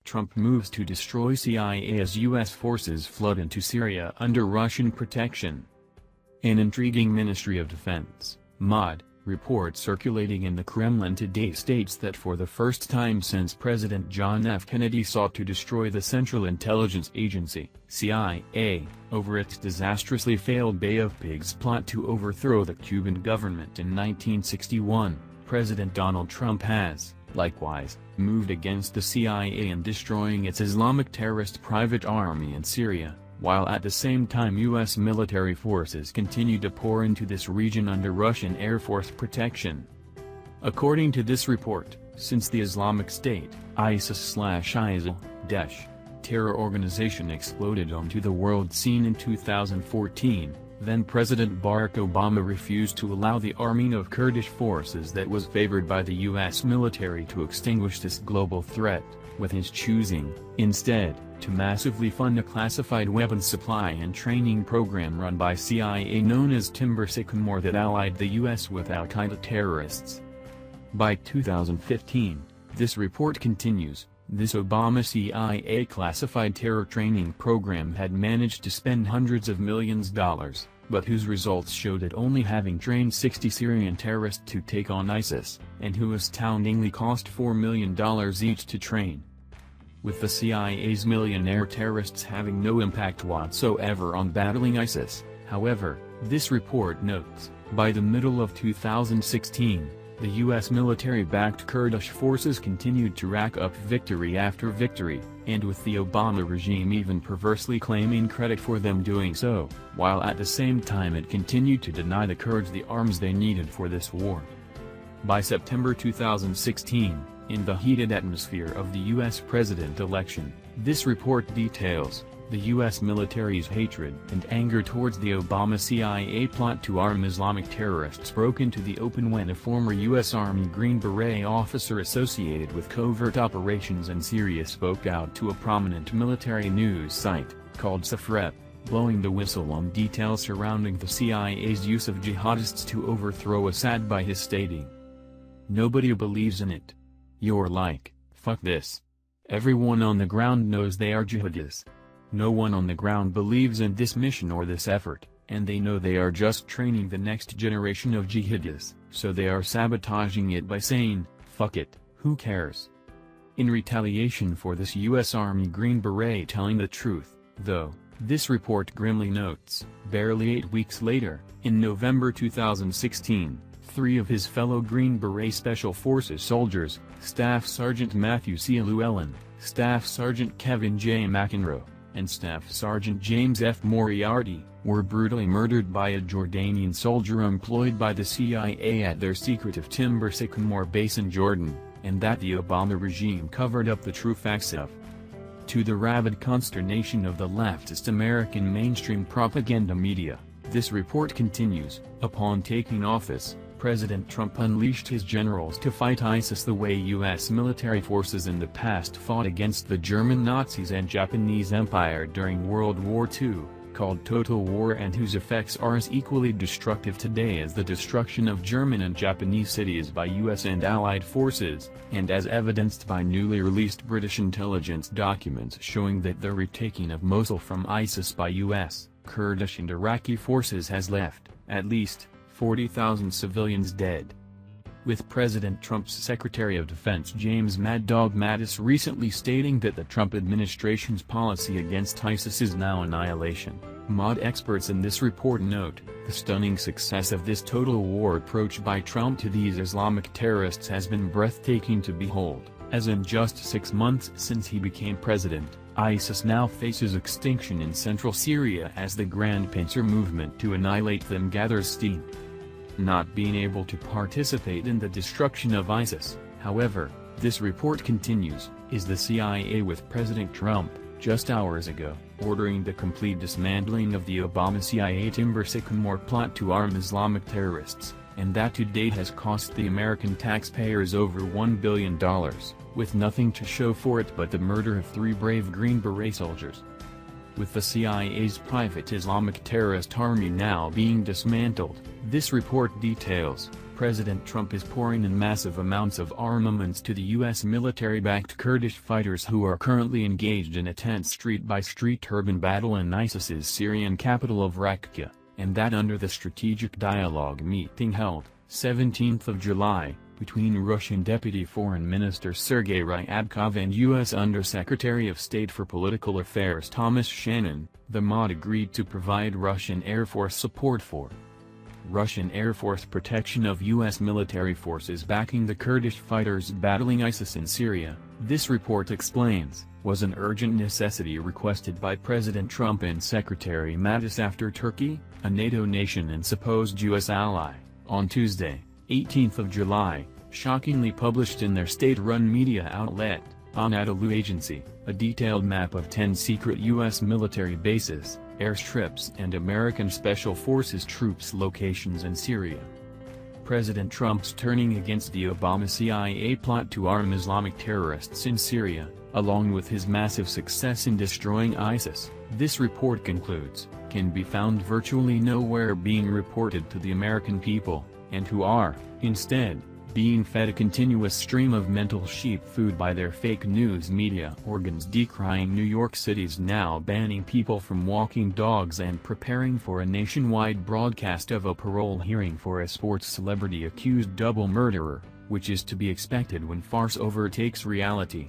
Trump moves to destroy CIA as U.S. forces flood into Syria under Russian protection. An intriguing Ministry of Defense (MOD) report circulating in the Kremlin today states that for the first time since President John F. Kennedy sought to destroy the Central Intelligence Agency (CIA) over its disastrously failed Bay of Pigs plot to overthrow the Cuban government in 1961, President Donald Trump has, likewise, moved against the CIA in destroying its Islamic terrorist private army in Syria, while at the same time U.S. military forces continue to pour into this region under Russian Air Force protection. According to this report, since the Islamic State, ISIS/ISIL, Daesh, terror organization exploded onto the world scene in 2014, then President Barack Obama refused to allow the arming of Kurdish forces that was favored by the U.S. military to extinguish this global threat, with his choosing, instead, to massively fund a classified weapons supply and training program run by CIA known as Timber Sycamore that allied the U.S. with al-Qaeda terrorists. By 2015, this report continues, this Obama CIA classified terror training program had managed to spend hundreds of millions of dollars, but whose results showed it only having trained 60 Syrian terrorists to take on ISIS, and who astoundingly cost $4 million each to train. With the CIA's millionaire terrorists having no impact whatsoever on battling ISIS, however, this report notes, by the middle of 2016, the U.S. military-backed Kurdish forces continued to rack up victory after victory, and with the Obama regime even perversely claiming credit for them doing so, while at the same time it continued to deny the Kurds the arms they needed for this war. By September 2016, in the heated atmosphere of the U.S. president election, this report details the U.S. military's hatred and anger towards the Obama CIA plot to arm Islamic terrorists broke into the open when a former U.S. Army Green Beret officer associated with covert operations in Syria spoke out to a prominent military news site, called Safrep, blowing the whistle on details surrounding the CIA's use of jihadists to overthrow Assad by his stating, "Nobody believes in it. You're like, fuck this. Everyone on the ground knows they are jihadists. No one on the ground believes in this mission or this effort, and they know they are just training the next generation of jihadists, so they are sabotaging it by saying, fuck it, who cares?" In retaliation for this U.S. Army Green Beret telling the truth, though, this report grimly notes, barely 8 weeks later, in November 2016, 3 of his fellow Green Beret Special Forces soldiers, Staff Sergeant Matthew C. Llewellyn, Staff Sergeant Kevin J. McEnroe, and Staff Sergeant James F. Moriarty, were brutally murdered by a Jordanian soldier employed by the CIA at their secretive Timber Sycamore base in Jordan, and that the Obama regime covered up the true facts of. To the rabid consternation of the leftist American mainstream propaganda media, this report continues, upon taking office, President Trump unleashed his generals to fight ISIS the way U.S. military forces in the past fought against the German Nazis and Japanese Empire during World War II, called total war and whose effects are as equally destructive today as the destruction of German and Japanese cities by U.S. and Allied forces, and as evidenced by newly released British intelligence documents showing that the retaking of Mosul from ISIS by U.S., Kurdish and Iraqi forces has left, at least, 40,000 civilians dead. With President Trump's Secretary of Defense James Mad Dog Mattis recently stating that the Trump administration's policy against ISIS is now annihilation, MOD experts in this report note, the stunning success of this total war approach by Trump to these Islamic terrorists has been breathtaking to behold, as in just 6 months since he became president, ISIS now faces extinction in central Syria as the Grand Pincer movement to annihilate them gathers steam. Not being able to participate in the destruction of ISIS, however, this report continues, is the CIA with President Trump, just hours ago, ordering the complete dismantling of the Obama CIA Timber Sycamore plot to arm Islamic terrorists, and that to date has cost the American taxpayers over $1 billion, with nothing to show for it but the murder of 3 brave Green Beret soldiers. With the CIA's private Islamic terrorist army now being dismantled, this report details, President Trump is pouring in massive amounts of armaments to the U.S. military-backed Kurdish fighters who are currently engaged in a tense street-by-street urban battle in ISIS's Syrian capital of Raqqa, and that under the strategic dialogue meeting held, 17th of July, between Russian Deputy Foreign Minister Sergei Ryabkov and U.S. Undersecretary of State for Political Affairs Thomas Shannon. The MOD agreed to provide Russian Air Force support for Russian Air Force protection of U.S. military forces backing the Kurdish fighters battling ISIS in Syria, this report explains, was an urgent necessity requested by President Trump and Secretary Mattis after Turkey, a NATO nation and supposed U.S. ally, on Tuesday, 18th of July, shockingly published in their state-run media outlet, Anadolu Agency, a detailed map of 10 secret U.S. military bases, airstrips and American Special Forces troops locations in Syria. President Trump's turning against the Obama CIA plot to arm Islamic terrorists in Syria, along with his massive success in destroying ISIS, this report concludes, can be found virtually nowhere being reported to the American people, and who are, instead, being fed a continuous stream of mental sheep food by their fake news media organs decrying New York City's now banning people from walking dogs and preparing for a nationwide broadcast of a parole hearing for a sports celebrity accused double murderer, which is to be expected when farce overtakes reality.